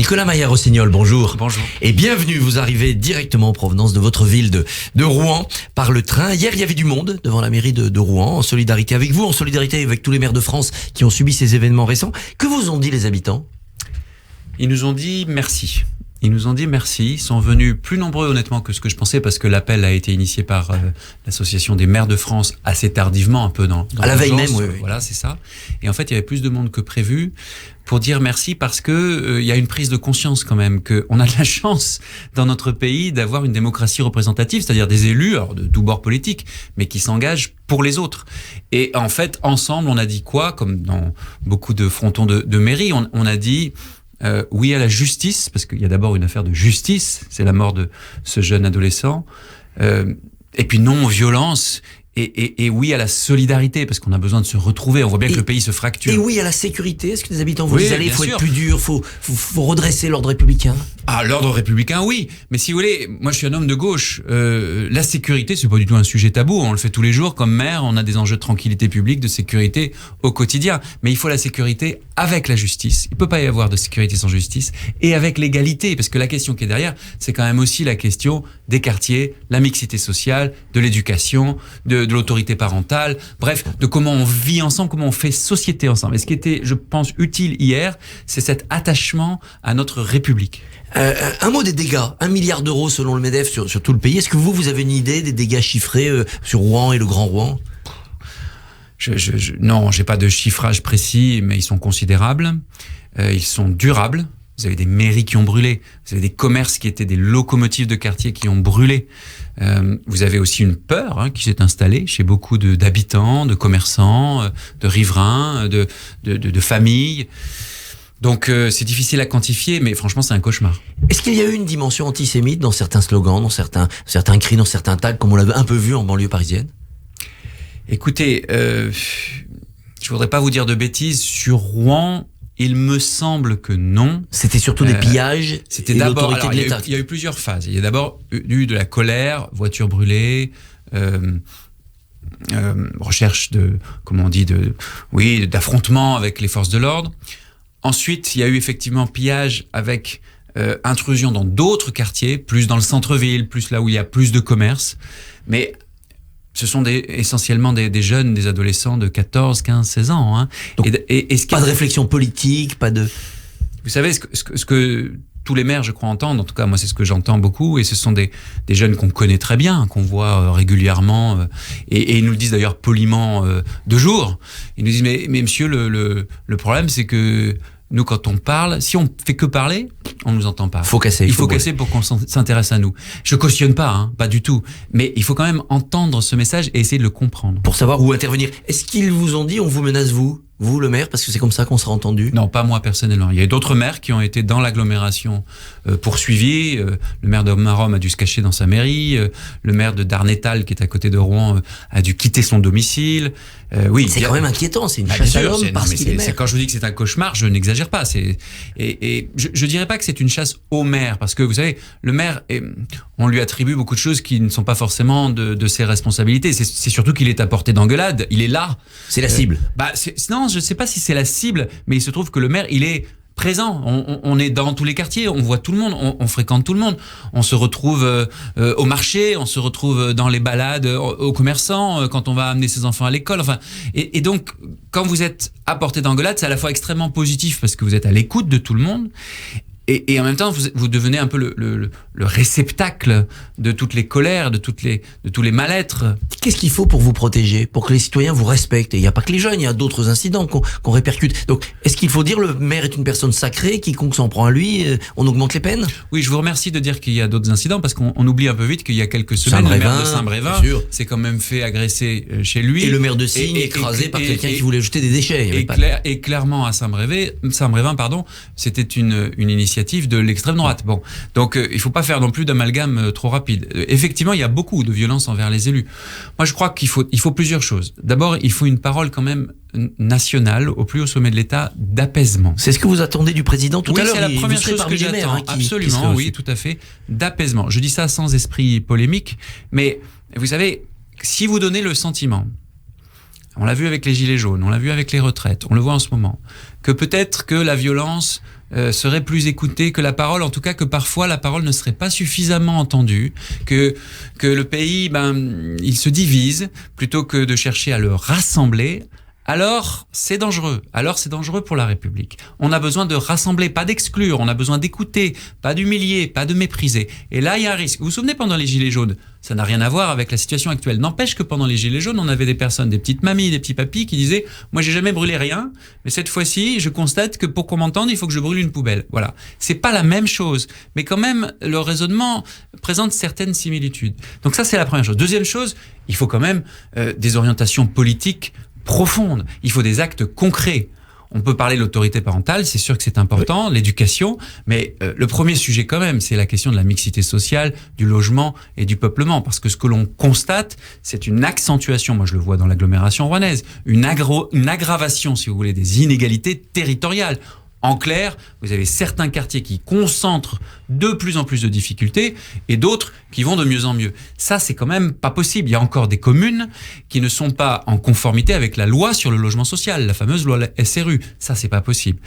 Nicolas Maillard-Rossignol, bonjour. Bonjour. Et bienvenue, vous arrivez directement en provenance de votre ville de Rouen par le train. Hier, il y avait du monde devant la mairie de Rouen, en solidarité avec vous, en solidarité avec tous les maires de France qui ont subi ces événements récents. Que vous ont dit les habitants ? Ils nous ont dit merci. Ils sont venus plus nombreux honnêtement que ce que je pensais parce que l'appel a été initié par l'association des maires de France assez tardivement, un peu dans à la veille même, oui. Voilà, c'est ça. Et en fait, il y avait plus de monde que prévu pour dire merci parce que il y a une prise de conscience quand même que on a de la chance dans notre pays d'avoir une démocratie représentative, c'est-à-dire des élus alors de tous bords politiques, mais qui s'engagent pour les autres. Et en fait, ensemble, on a dit quoi ? Comme dans beaucoup de frontons de mairie, on a dit oui à la justice, parce qu'il y a d'abord une affaire de justice, c'est la mort de ce jeune adolescent, et puis non aux violences, et oui à la solidarité, parce qu'on a besoin de se retrouver, on voit bien que le pays se fracture. Et oui à la sécurité, est-ce que les habitants vous disent, allez, il faut sûr. être plus dur, faut redresser l'ordre républicain ? Ah, l'ordre républicain, oui. Mais si vous voulez, moi je suis un homme de gauche. La sécurité, c'est pas du tout un sujet tabou. On le fait tous les jours comme maire. On a des enjeux de tranquillité publique, de sécurité au quotidien. Mais il faut la sécurité avec la justice. Il peut pas y avoir de sécurité sans justice. Et avec l'égalité. Parce que la question qui est derrière, c'est quand même aussi la question des quartiers, la mixité sociale, de l'éducation, de l'autorité parentale. Bref, de comment on vit ensemble, comment on fait société ensemble. Et ce qui était, je pense, utile hier, c'est cet attachement à notre République. Un mot des dégâts, 1 milliard d'euros selon le MEDEF sur tout le pays. Est-ce que vous avez une idée des dégâts chiffrés sur Rouen et le Grand Rouen ? Non, j'ai pas de chiffrage précis, mais ils sont considérables. Ils sont durables. Vous avez des mairies qui ont brûlé. Vous avez des commerces qui étaient des locomotives de quartier qui ont brûlé. Vous avez aussi une peur qui s'est installée chez beaucoup d'habitants, de commerçants, de riverains, de familles. Donc c'est difficile à quantifier, mais franchement c'est un cauchemar. Est-ce qu'il y a eu une dimension antisémite dans certains slogans, dans certains cris, dans certains tags, comme on l'a un peu vu en banlieue parisienne ? Écoutez, je voudrais pas vous dire de bêtises, sur Rouen, il me semble que non. C'était surtout des pillages. C'était et d'abord, l'autorité de l'État. il y a eu plusieurs phases. Il y a d'abord eu de la colère, voitures brûlées, recherche d'affrontement avec les forces de l'ordre. Ensuite, il y a eu effectivement pillage avec intrusion dans d'autres quartiers, plus dans le centre-ville, plus là où il y a plus de commerce. Mais ce sont essentiellement des jeunes, des adolescents de 14, 15, 16 ans. Hein. Donc, pas de réflexion politique, pas de... Vous savez, ce que tous les maires, je crois, entendent, en tout cas, moi, c'est ce que j'entends beaucoup, et ce sont des jeunes qu'on connaît très bien, qu'on voit régulièrement, et ils nous le disent d'ailleurs poliment de jour. Ils nous disent, mais monsieur, le problème, c'est que nous, quand on parle, si on fait que parler, on nous entend pas. Il faut casser pour qu'on s'intéresse à nous. Je cautionne pas, pas du tout. Mais il faut quand même entendre ce message et essayer de le comprendre. Pour savoir où intervenir. Est-ce qu'ils vous ont dit, on vous menace vous, le maire, parce que c'est comme ça qu'on sera entendu? Non, pas moi personnellement. Il y a d'autres maires qui ont été dans l'agglomération poursuivis. Le maire de Maromme a dû se cacher dans sa mairie. Le maire de Darnétal, qui est à côté de Rouen, a dû quitter son domicile. Oui, c'est quand même inquiétant. C'est une chasse à l'homme parce qu'il est maire. Quand je vous dis que c'est un cauchemar, je n'exagère pas. Et je dirais pas que c'est une chasse au maire, parce que vous savez, le maire, on lui attribue beaucoup de choses qui ne sont pas forcément de ses responsabilités. C'est surtout qu'il est à portée d'engueulade. Il est là. C'est la cible. Non, je sais pas si c'est la cible, mais il se trouve que le maire, il est présent. On est dans tous les quartiers, on voit tout le monde, on fréquente tout le monde. On se retrouve au marché, on se retrouve dans les balades aux commerçants, quand on va amener ses enfants à l'école. Enfin, et donc, quand vous êtes à portée d'engueulade, c'est à la fois extrêmement positif parce que vous êtes à l'écoute de tout le monde. Et en même temps, vous devenez un peu le réceptacle de toutes les colères, de tous les mal-être. Qu'est-ce qu'il faut pour vous protéger, pour que les citoyens vous respectent? Et il n'y a pas que les jeunes, il y a d'autres incidents qu'on répercute. Donc, est-ce qu'il faut dire le maire est une personne sacrée, quiconque s'en prend à lui, on augmente les peines? Oui, je vous remercie de dire qu'il y a d'autres incidents, parce qu'on oublie un peu vite qu'il y a quelques semaines, le maire de Saint-Brévin s'est quand même fait agresser chez lui. Et le maire de Signes écrasé par quelqu'un qui voulait jeter des déchets. Et clairement, à Saint-Brévin, c'était une initiative de l'extrême droite. Bon, donc il faut pas faire non plus d'amalgame trop rapide. Effectivement, il y a beaucoup de violence envers les élus. Moi, je crois qu'il faut plusieurs choses. D'abord, il faut une parole quand même nationale, au plus haut sommet de l'État, d'apaisement. C'est ce que vous attendez du président tout à l'heure. Oui, c'est la première chose que j'attends. Absolument, oui, tout à fait. D'apaisement. Je dis ça sans esprit polémique, mais vous savez, si vous donnez le sentiment, on l'a vu avec les gilets jaunes, on l'a vu avec les retraites, on le voit en ce moment, que peut-être que la violence serait plus écoutée que la parole, en tout cas que parfois la parole ne serait pas suffisamment entendue, que le pays, il se divise plutôt que de chercher à le rassembler. Alors c'est dangereux. Alors c'est dangereux pour la République. On a besoin de rassembler, pas d'exclure. On a besoin d'écouter, pas d'humilier, pas de mépriser. Et là, il y a un risque. Vous vous souvenez, pendant les Gilets jaunes, ça n'a rien à voir avec la situation actuelle. N'empêche que pendant les Gilets jaunes, on avait des personnes, des petites mamies, des petits papis qui disaient « Moi, j'ai jamais brûlé rien, mais cette fois-ci, je constate que pour qu'on m'entende, il faut que je brûle une poubelle. » Voilà. C'est pas la même chose. Mais quand même, le raisonnement présente certaines similitudes. Donc ça, c'est la première chose. Deuxième chose, il faut quand même des orientations politiques profonde. Il faut des actes concrets. On peut parler de l'autorité parentale, c'est sûr que c'est important, oui. L'éducation, mais le premier sujet quand même, c'est la question de la mixité sociale, du logement et du peuplement, parce que ce que l'on constate, c'est une accentuation, moi je le vois dans l'agglomération rouennaise, une aggravation, si vous voulez, des inégalités territoriales. En clair, vous avez certains quartiers qui concentrent de plus en plus de difficultés et d'autres qui vont de mieux en mieux. Ça, c'est quand même pas possible. Il y a encore des communes qui ne sont pas en conformité avec la loi sur le logement social, la fameuse loi SRU. Ça, c'est pas possible.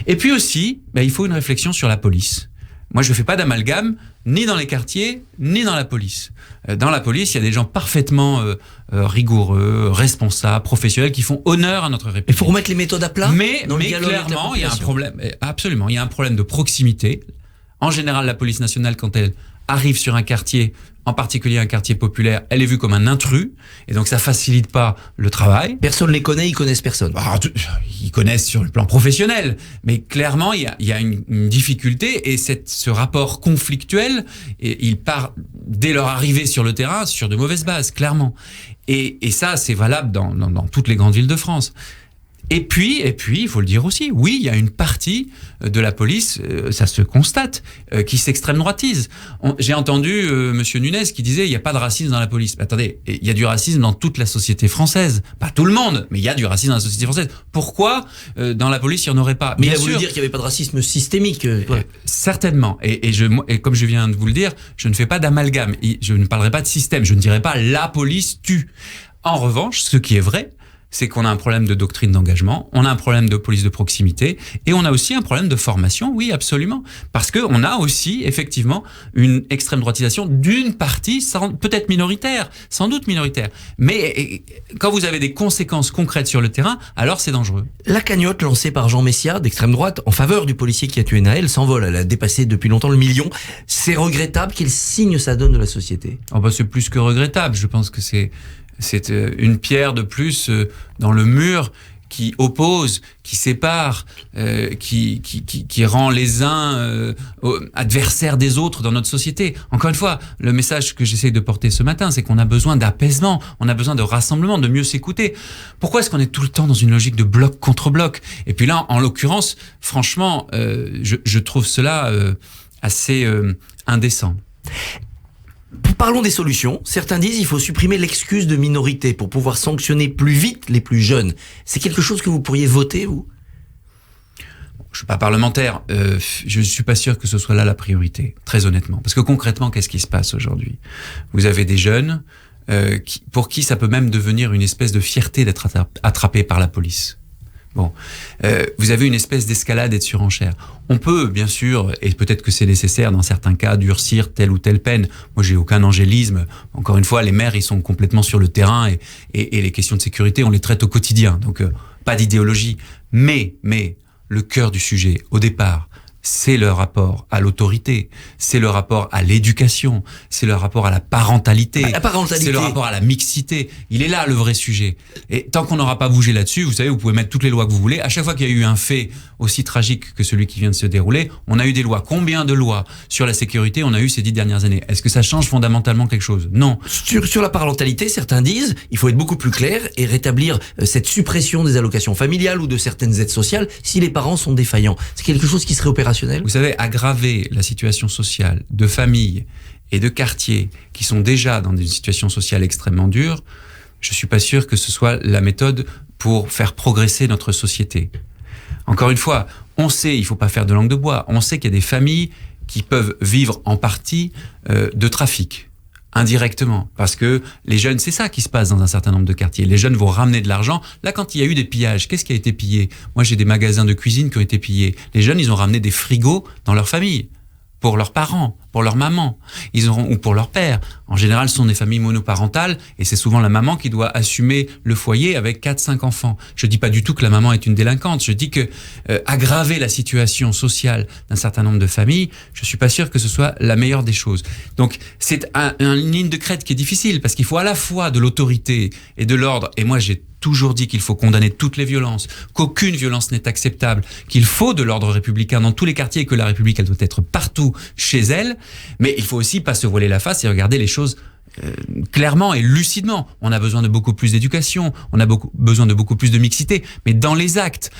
Et puis aussi, il faut une réflexion sur la police. Moi, je ne fais pas d'amalgame, ni dans les quartiers, ni dans la police. Dans la police, il y a des gens parfaitement rigoureux, responsables, professionnels, qui font honneur à notre République. Il faut remettre les méthodes à plat. Mais clairement, il y a un problème. Absolument, il y a un problème de proximité. En général, la police nationale, quand elle arrive sur un quartier, en particulier un quartier populaire, elle est vue comme un intrus, et donc ça facilite pas le travail. Personne les connaît, ils connaissent personne. Ils connaissent sur le plan professionnel, mais clairement il y a une difficulté, et ce rapport conflictuel, il part dès leur arrivée sur le terrain sur de mauvaises bases, clairement. Et ça, c'est valable dans toutes les grandes villes de France. Et puis, il faut le dire aussi, oui, il y a une partie de la police, ça se constate, qui s'extrême droitise. J'ai entendu Monsieur Nunez qui disait il n'y a pas de racisme dans la police. Mais attendez, il y a du racisme dans toute la société française. Pas tout le monde, mais il y a du racisme dans la société française. Pourquoi dans la police il n'y en aurait pas? Mais il a voulu dire qu'il n'y avait pas de racisme systémique. Certainement. Et comme je viens de vous le dire, je ne fais pas d'amalgame. Je ne parlerai pas de système. Je ne dirai pas la police tue. En revanche, ce qui est vrai, c'est qu'on a un problème de doctrine d'engagement, on a un problème de police de proximité, et on a aussi un problème de formation, oui, absolument. Parce qu'on a aussi, effectivement, une extrême droitisation d'une partie, peut-être minoritaire, sans doute minoritaire. Mais quand vous avez des conséquences concrètes sur le terrain, alors c'est dangereux. La cagnotte lancée par Jean Messia, d'extrême droite, en faveur du policier qui a tué Naël, s'envole. Elle a dépassé depuis longtemps le million. C'est regrettable. Quel signe ça donne de la société? C'est plus que regrettable. Je pense que c'est une pierre de plus dans le mur qui oppose, qui sépare, qui rend les uns adversaires des autres dans notre société. Encore une fois, le message que j'essaie de porter ce matin, c'est qu'on a besoin d'apaisement, on a besoin de rassemblement, de mieux s'écouter. Pourquoi est-ce qu'on est tout le temps dans une logique de bloc contre bloc? Et puis là, en l'occurrence, franchement, je trouve cela assez indécent. Parlons des solutions. Certains disent qu'il faut supprimer l'excuse de minorité pour pouvoir sanctionner plus vite les plus jeunes. C'est quelque chose que vous pourriez voter, vous? Je suis pas parlementaire. Je suis pas sûr que ce soit là la priorité, très honnêtement. Parce que concrètement, qu'est-ce qui se passe aujourd'hui? Vous avez des jeunes pour qui ça peut même devenir une espèce de fierté d'être attrapé par la police. Vous avez une espèce d'escalade et de surenchère. On peut, bien sûr, et peut-être que c'est nécessaire dans certains cas, durcir telle ou telle peine. Moi, j'ai aucun angélisme. Encore une fois, les maires, ils sont complètement sur le terrain et les questions de sécurité, on les traite au quotidien. Donc, pas d'idéologie. Mais, le cœur du sujet, au départ, c'est le rapport à l'autorité, c'est le rapport à l'éducation, c'est le rapport à la parentalité, c'est le rapport à la mixité. Il est là le vrai sujet. Et tant qu'on n'aura pas bougé là-dessus, vous savez, vous pouvez mettre toutes les lois que vous voulez. À chaque fois qu'il y a eu un fait aussi tragique que celui qui vient de se dérouler, on a eu des lois. Combien de lois sur la sécurité on a eu ces 10 dernières années? Est-ce que ça change fondamentalement quelque chose? Non. Sur la parentalité, certains disent il faut être beaucoup plus clair et rétablir cette suppression des allocations familiales ou de certaines aides sociales si les parents sont défaillants. C'est quelque chose qui serait opérationnel. Vous savez, aggraver la situation sociale de familles et de quartiers qui sont déjà dans une situation sociale extrêmement dure, je suis pas sûr que ce soit la méthode pour faire progresser notre société. Encore une fois, on sait, il faut pas faire de langue de bois, on sait qu'il y a des familles qui peuvent vivre en partie de trafic. Indirectement, parce que les jeunes, c'est ça qui se passe dans un certain nombre de quartiers. Les jeunes vont ramener de l'argent. Là, quand il y a eu des pillages, qu'est-ce qui a été pillé? Moi, j'ai des magasins de cuisine qui ont été pillés. Les jeunes, ils ont ramené des frigos dans leur famille, pour leurs parents, pour leur maman, ou pour leur père. En général, ce sont des familles monoparentales et c'est souvent la maman qui doit assumer le foyer avec 4-5 enfants. Je dis pas du tout que la maman est une délinquante. Je dis que aggraver la situation sociale d'un certain nombre de familles, je suis pas sûr que ce soit la meilleure des choses. Donc, c'est une ligne de crête qui est difficile parce qu'il faut à la fois de l'autorité et de l'ordre. Et moi, j'ai toujours dit qu'il faut condamner toutes les violences, qu'aucune violence n'est acceptable, qu'il faut de l'ordre républicain dans tous les quartiers et que la République, elle doit être partout chez elle. Mais il faut aussi pas se voiler la face et regarder les choses clairement et lucidement. On a besoin de beaucoup plus d'éducation, on a besoin de beaucoup plus de mixité, mais dans les actes,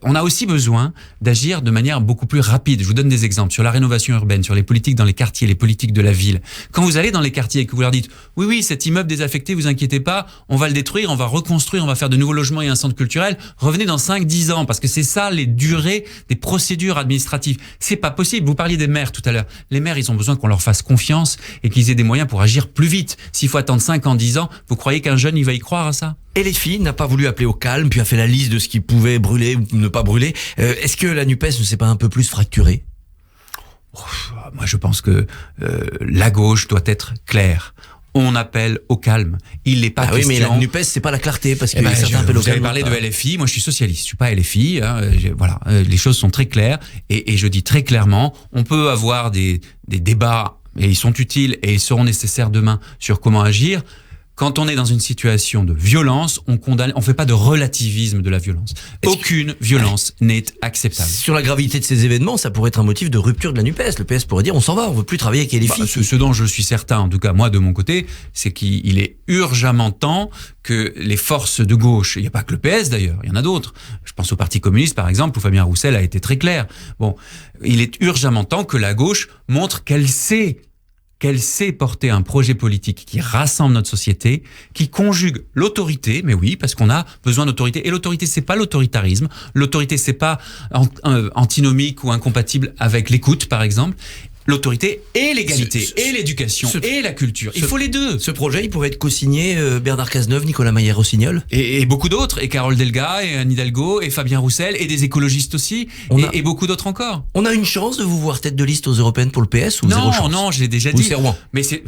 on a aussi besoin d'agir de manière beaucoup plus rapide. Je vous donne des exemples sur la rénovation urbaine, sur les politiques dans les quartiers, les politiques de la ville. Quand vous allez dans les quartiers et que vous leur dites « Oui, cet immeuble désaffecté, vous inquiétez pas, on va le détruire, on va reconstruire, on va faire de nouveaux logements et un centre culturel, revenez dans 5-10 ans, parce que c'est ça les durées des procédures administratives. » C'est pas possible. Vous parliez des maires tout à l'heure. Les maires, ils ont besoin qu'on leur fasse confiance et qu'ils aient des moyens pour agir plus vite. S'il faut attendre 5 ans, 10 ans, vous croyez qu'un jeune, il va y croire à ça? Et les filles n'a pas voulu appeler au calme, puis a fait la liste de ce qui pouvait brûler ou ne pas brûler. Est-ce que la NUPES ne s'est pas un peu plus fracturée? Moi, je pense que la gauche doit être claire. On appelle au calme. Il n'est pas question... Oui, mais la NUPES, c'est pas la clarté, parce que certains appellent au calme. Vous avez parlé de LFI. Moi, je suis socialiste. Je suis pas LFI. Voilà. Les choses sont très claires. Et je dis très clairement, on peut avoir des débats, et ils sont utiles et ils seront nécessaires demain sur comment agir. Quand on est dans une situation de violence, on condamne, on fait pas de relativisme de la violence. Aucune violence n'est acceptable. Sur la gravité de ces événements, ça pourrait être un motif de rupture de la NUPES. Le PS pourrait dire on s'en va, on veut plus travailler avec les filles. Ce dont je suis certain, en tout cas moi de mon côté, c'est qu'il est urgemment temps que les forces de gauche, il n'y a pas que le PS d'ailleurs, il y en a d'autres. Je pense au Parti communiste par exemple, où Fabien Roussel a été très clair. Bon, il est urgemment temps que la gauche montre qu'elle sait porter un projet politique qui rassemble notre société, qui conjugue l'autorité, mais oui, parce qu'on a besoin d'autorité. Et l'autorité, c'est pas l'autoritarisme. L'autorité, c'est pas antinomique ou incompatible avec l'écoute, par exemple. L'autorité et l'égalité, et l'éducation, et la culture. Il faut les deux. Ce projet, il pourrait être co-signé Bernard Cazeneuve, Nicolas Maier-Rossignol. Et beaucoup d'autres, et Carole Delga, et Anne Hidalgo, et Fabien Roussel, et des écologistes aussi, et beaucoup d'autres encore. On a une chance de vous voir tête de liste aux européennes pour le PS ou zéro chance? Non, je l'ai déjà dit. Mais c'est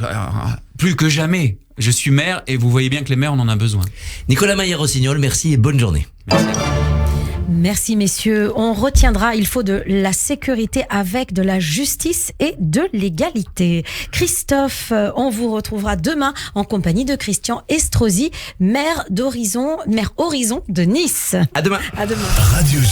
plus que jamais. Je suis maire, et vous voyez bien que les maires, on en a besoin. Nicolas Maier-Rossignol, merci et bonne journée. Merci. Merci messieurs. On retiendra, il faut de la sécurité avec de la justice et de l'égalité. Christophe, on vous retrouvera demain en compagnie de Christian Estrosi, maire Horizon de Nice. À demain. À demain. Radio J.